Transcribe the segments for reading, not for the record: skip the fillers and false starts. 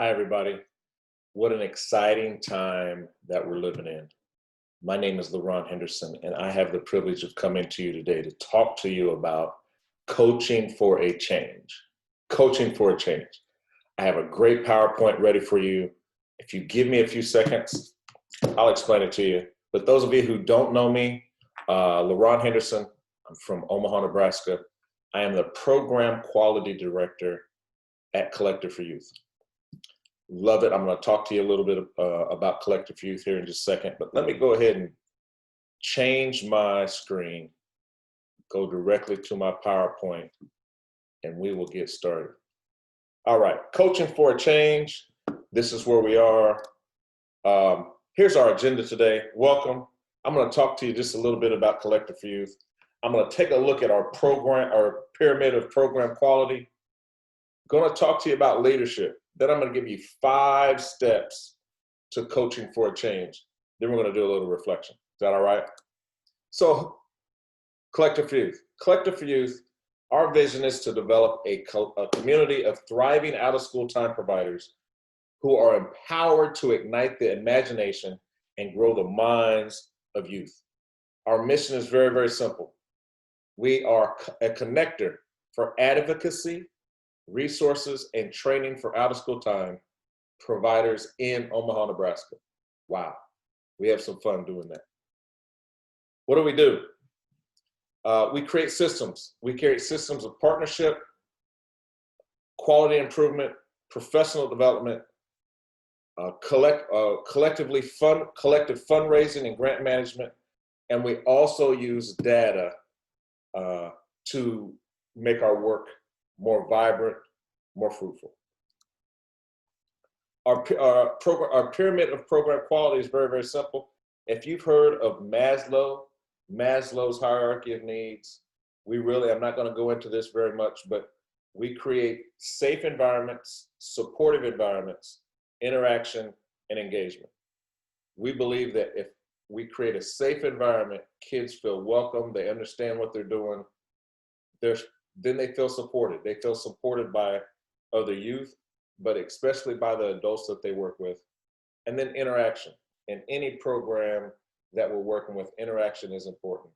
Hi, everybody. What an exciting time that we're living in. My name is LaRon Henderson, and I have the privilege of coming to you today to talk to you about coaching for a change. Coaching for a change. I have a great PowerPoint ready for you. If you give me a few seconds, I'll explain it to you. But those of you who don't know me, LaRon Henderson, I'm from Omaha, Nebraska. I am the Program Quality Director at Collective for Youth. Love it. I'm going to talk to you a little bit about Collective for Youth here in just a second, but let me go ahead and change my screen, go directly to my PowerPoint, and we will get started. All right, coaching for a change. This is where we are. Here's our agenda today. Welcome. I'm going to talk to you just a little bit about Collective for Youth. I'm going to take a look at our program, our pyramid of program quality. Going to talk to you about leadership. Then I'm going to give you 5 steps to coaching for a change. Then we're going to do a little reflection. Is that all right? So, Collective for Youth. Collective for Youth, our vision is to develop a community of thriving out-of-school time providers who are empowered to ignite the imagination and grow the minds of youth. Our mission is very, very simple. We are a connector for advocacy, resources, and training for out-of-school time providers in Omaha, Nebraska. Wow, we have some fun doing that. What do? We create systems. We create systems of partnership, quality improvement, professional development, collective fundraising and grant management, and we also use data to make our work more vibrant, more fruitful. Our pyramid of program quality is very, very simple. If you've heard of Maslow's hierarchy of needs, I'm not going to go into this very much, but we create safe environments, supportive environments, interaction, and engagement. We believe that if we create a safe environment, kids feel welcome, they understand what they're doing, then they feel supported. They feel supported by other youth, but especially by the adults that they work with. And then interaction. In any program that we're working with, interaction is important.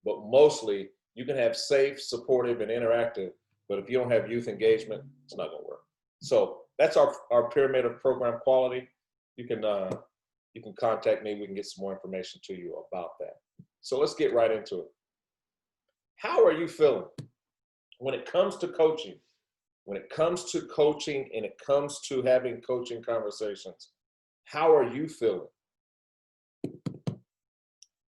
But mostly, you can have safe, supportive, and interactive, but if you don't have youth engagement, it's not going to work. So that's our pyramid of program quality. You can contact me. We can get some more information to you about that. So let's get right into it. How are you feeling? When it comes to coaching, and it comes to having coaching conversations, how are you feeling?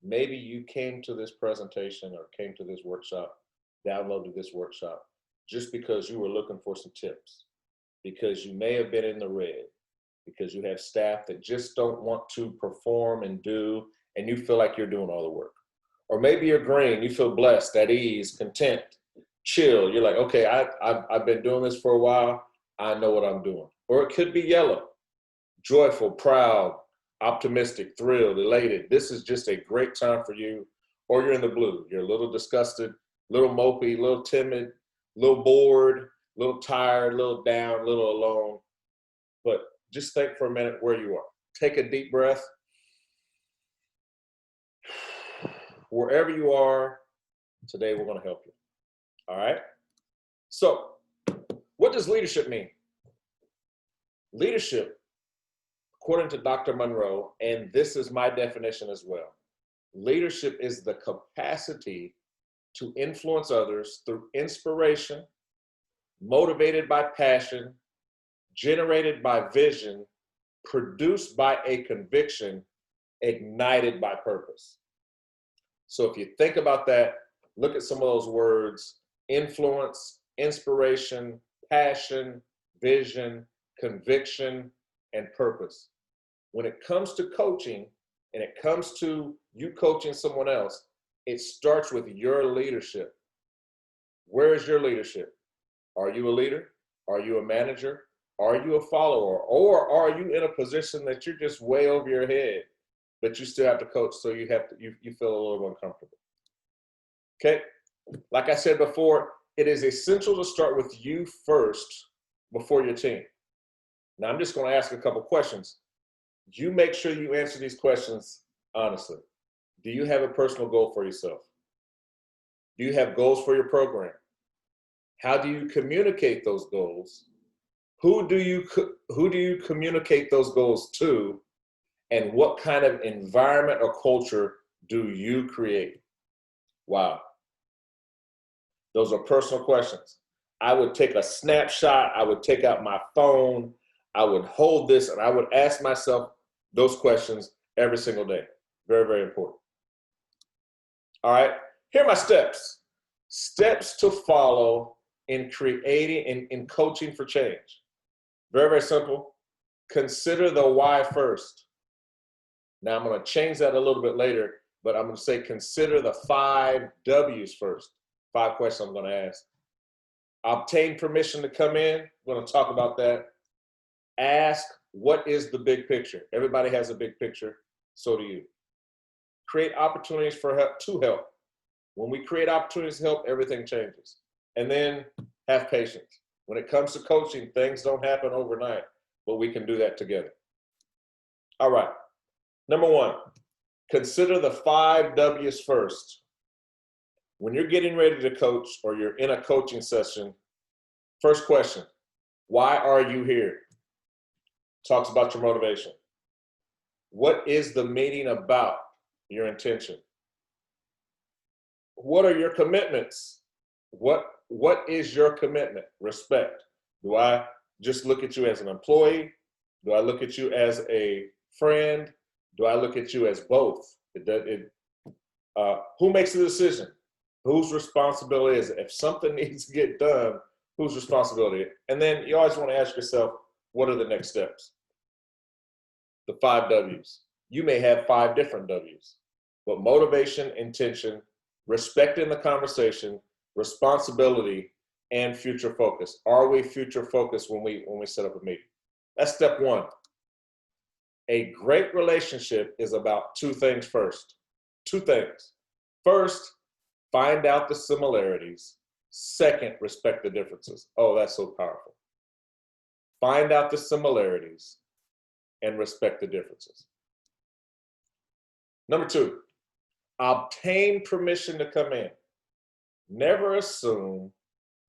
Maybe you came to this presentation or came to this workshop, downloaded this workshop, just because you were looking for some tips, because you may have been in the red, because you have staff that just don't want to perform and do, and you feel like you're doing all the work. Or maybe you're green, you feel blessed, at ease, content, chill. You're like, okay, I've been doing this for a while. I know what I'm doing. Or it could be yellow, joyful, proud, optimistic, thrilled, elated. This is just a great time for you. Or you're in the blue. You're a little disgusted, a little mopey, a little timid, a little bored, a little tired, a little down, a little alone. But just think for a minute where you are. Take a deep breath. Wherever you are, today we're going to help you. All right? So, what does leadership mean? Leadership, according to Dr. Monroe, and this is my definition as well, leadership is the capacity to influence others through inspiration, motivated by passion, generated by vision, produced by a conviction, ignited by purpose. So if you think about that, look at some of those words: influence, inspiration, passion, vision, conviction, and purpose. When it comes to coaching, and it comes to you coaching someone else, it starts with your leadership. Where is your leadership? Are you a leader? Are you a manager? Are you a follower? Or are you in a position that you're just way over your head, but you still have to coach, so you feel a little uncomfortable? Okay, like I said before, it is essential to start with you first before your team. Now, I'm just going to ask a couple questions. You make sure you answer these questions honestly. Do you have a personal goal for yourself? Do you have goals for your program? How do you communicate those goals? Who do you communicate those goals to? And what kind of environment or culture do you create? Wow. Those are personal questions. I would take a snapshot. I would take out my phone. I would hold this and I would ask myself those questions every single day. Very, very important. All right. Here are my steps. Steps to follow in creating, in coaching for change. Very, very simple. Consider the why first. Now I'm going to change that a little bit later, but I'm going to say consider the 5 W's first. 5 questions I'm going to ask. Obtain permission to come in. We're going to talk about that. Ask, what is the big picture? Everybody has a big picture. So do you. Create opportunities for help to help. When we create opportunities to help, everything changes. And then have patience. When it comes to coaching, things don't happen overnight, but we can do that together. All right. Number 1, consider the 5 W's first. When you're getting ready to coach or you're in a coaching session, first question, why are you here? Talks about your motivation. What is the meeting about? Your intention. What are your commitments? What is your commitment? Respect. Do I just look at you as an employee? Do I look at you as a friend? Do I look at you as both? Who makes the decision? Whose responsibility is it? If something needs to get done, whose responsibility? And then you always want to ask yourself, what are the next steps? The 5 W's. You may have 5 different W's, but motivation, intention, respecting the conversation, responsibility, and future focus. Are we future focused when we set up a meeting? That's step 1. A great relationship is about 2 things first. 2 things. First, find out the similarities. Second, respect the differences. Oh, that's so powerful. Find out the similarities and respect the differences. Number 2, obtain permission to come in. Never assume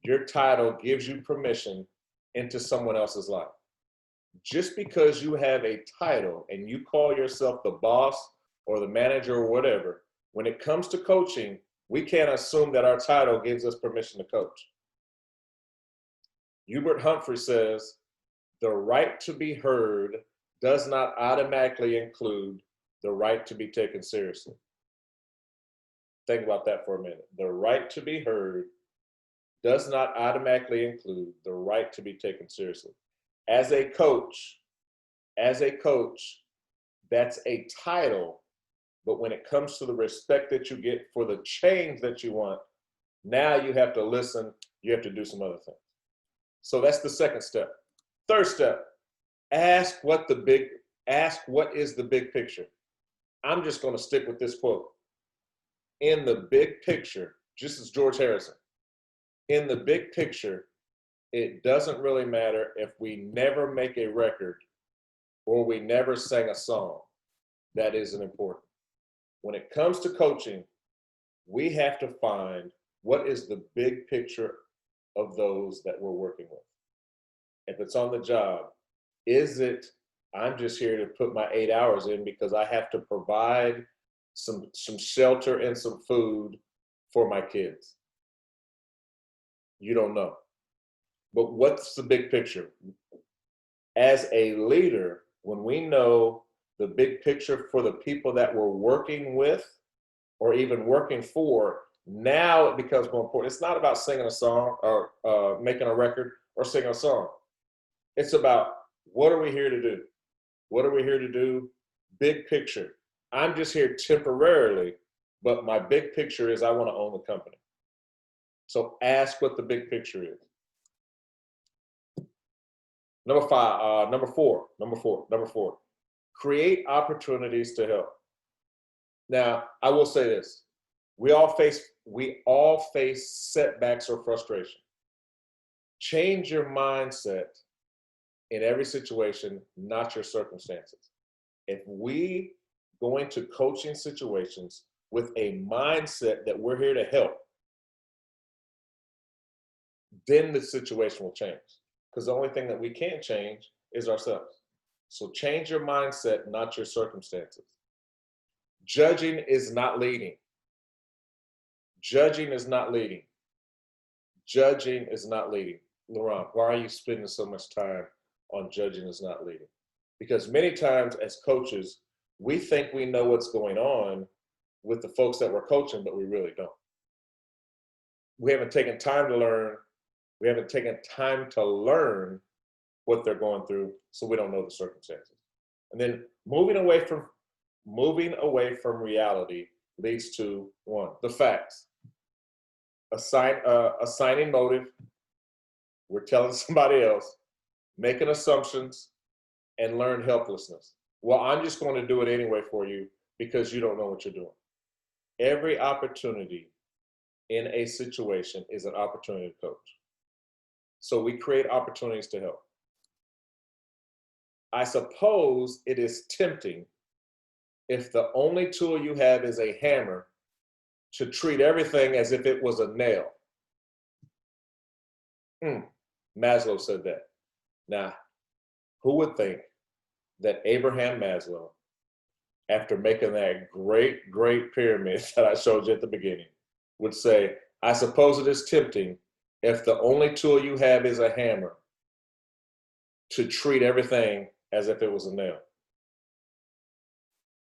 your title gives you permission into someone else's life. Just because you have a title and you call yourself the boss or the manager or whatever, when it comes to coaching, we can't assume that our title gives us permission to coach. Hubert Humphrey says, the right to be heard does not automatically include the right to be taken seriously. Think about that for a minute. The right to be heard does not automatically include the right to be taken seriously. As a coach, that's a title, but when it comes to the respect that you get for the change that you want, now you have to listen, you have to do some other things. So that's the second step. Third step, ask what is the big picture. I'm just going to stick with this quote. In the big picture, just as George Harrison, in the big picture, it doesn't really matter if we never make a record or we never sang a song. That isn't important. When it comes to coaching, we have to find what is the big picture of those that we're working with. If it's on the job, is it, I'm just here to put my 8 hours in because I have to provide some shelter and some food for my kids? You don't know. But what's the big picture? As a leader, when we know the big picture for the people that we're working with or even working for, now it becomes more important. It's not about singing a song or making a record or singing a song. It's about, what are we here to do? What are we here to do? Big picture. I'm just here temporarily, but my big picture is I want to own the company. So ask what the big picture is. Number four, create opportunities to help. Now, I will say this. We all face setbacks or frustration. Change your mindset in every situation, not your circumstances. If we go into coaching situations with a mindset that we're here to help, then the situation will change. Because the only thing that we can change is ourselves. So change your mindset, not your circumstances. Judging is not leading. Judging is not leading. Judging is not leading. Laurent, why are you spending so much time on judging is not leading? Because many times as coaches, we think we know what's going on with the folks that we're coaching, but we really don't. We haven't taken time to learn. We haven't taken time to learn what they're going through, so we don't know the circumstances. And then moving away from reality leads to one, the facts. Assigning motive. We're telling somebody else, making assumptions, and learn helplessness. Well, I'm just going to do it anyway for you because you don't know what you're doing. Every opportunity in a situation is an opportunity to coach. So we create opportunities to help. I suppose it is tempting if the only tool you have is a hammer to treat everything as if it was a nail. Maslow said that. Now, who would think that Abraham Maslow, after making that great pyramid that I showed you at the beginning, would say, I suppose it is tempting if the only tool you have is a hammer to treat everything as if it was a nail.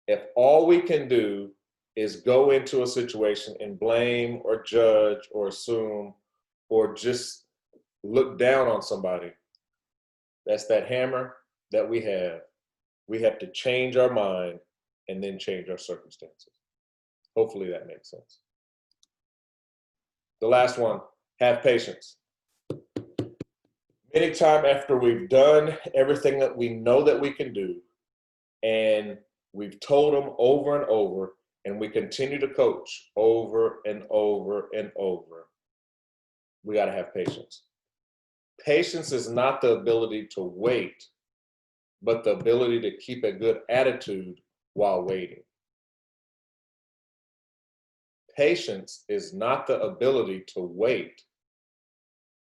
If all we can do is go into a situation and blame or judge or assume or just look down on somebody, that's that hammer that we have. We have to change our mind and then change our circumstances. Hopefully that makes sense. The last one, have patience. Anytime after we've done everything that we know that we can do, and we've told them over and over, and we continue to coach over and over and over, we got to have patience. Patience is not the ability to wait, but the ability to keep a good attitude while waiting. Patience is not the ability to wait,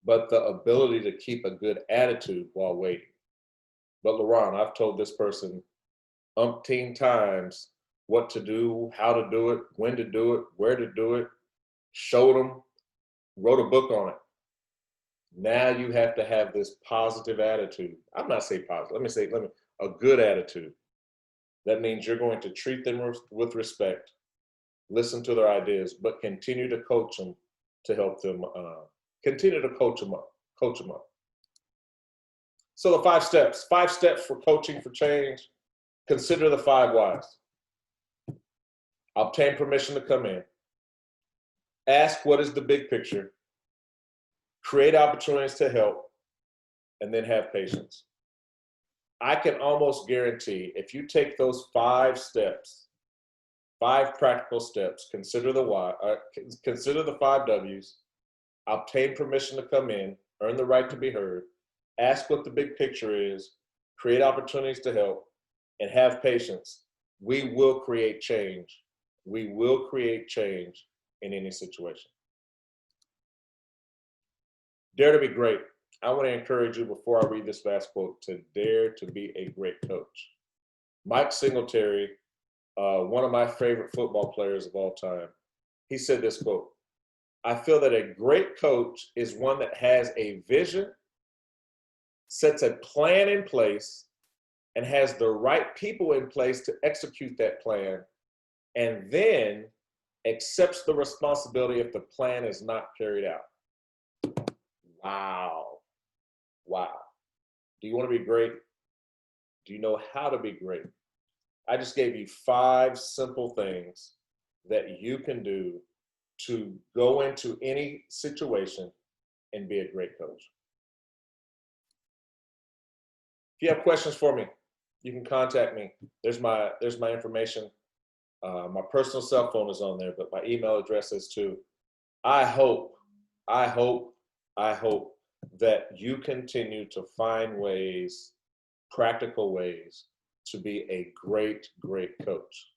but the ability to keep a good attitude while waiting. But Laurent, I've told this person umpteen times what to do, how to do it, when to do it, where to do it, showed them, wrote a book on it. Now you have to have this positive attitude. I'm not saying positive, let me a good attitude. That means you're going to treat them with respect, listen to their ideas, but continue to coach them to help them, continue to coach them up. So the 5 steps for coaching for change. Consider the 5 whys. Obtain permission to come in. Ask what is the big picture. Create opportunities to help, and then have patience. I can almost guarantee if you take those 5 steps, 5 practical steps, consider the why, consider the 5 W's, obtain permission to come in, earn the right to be heard, ask what the big picture is, create opportunities to help, and have patience, we will create change. We will create change in any situation. Dare to be great. I want to encourage you before I read this last quote to dare to be a great coach. Mike Singletary, one of my favorite football players of all time, he said this quote, I feel that a great coach is one that has a vision, sets a plan in place, and has the right people in place to execute that plan, and then accepts the responsibility if the plan is not carried out. Wow. Do you want to be great? Do you know how to be great? I just gave you 5 simple things that you can do to go into any situation and be a great coach. If you have questions for me, you can contact me. There's my information. My personal cell phone is on there, but my email address is too. I hope that you continue to find ways practical ways to be a great, great coach.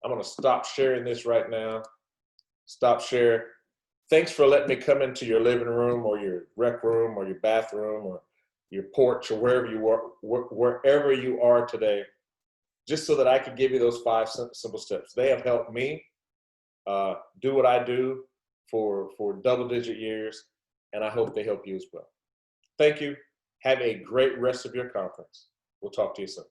I'm going to stop sharing this right now. Stop share. Thanks for letting me come into your living room or your rec room or your bathroom or your porch or wherever you are today, just so that I could give you those 5 simple steps. They have helped me do what I do for double-digit years, and I hope they help you as well. Thank you. Have a great rest of your conference. We'll talk to you soon.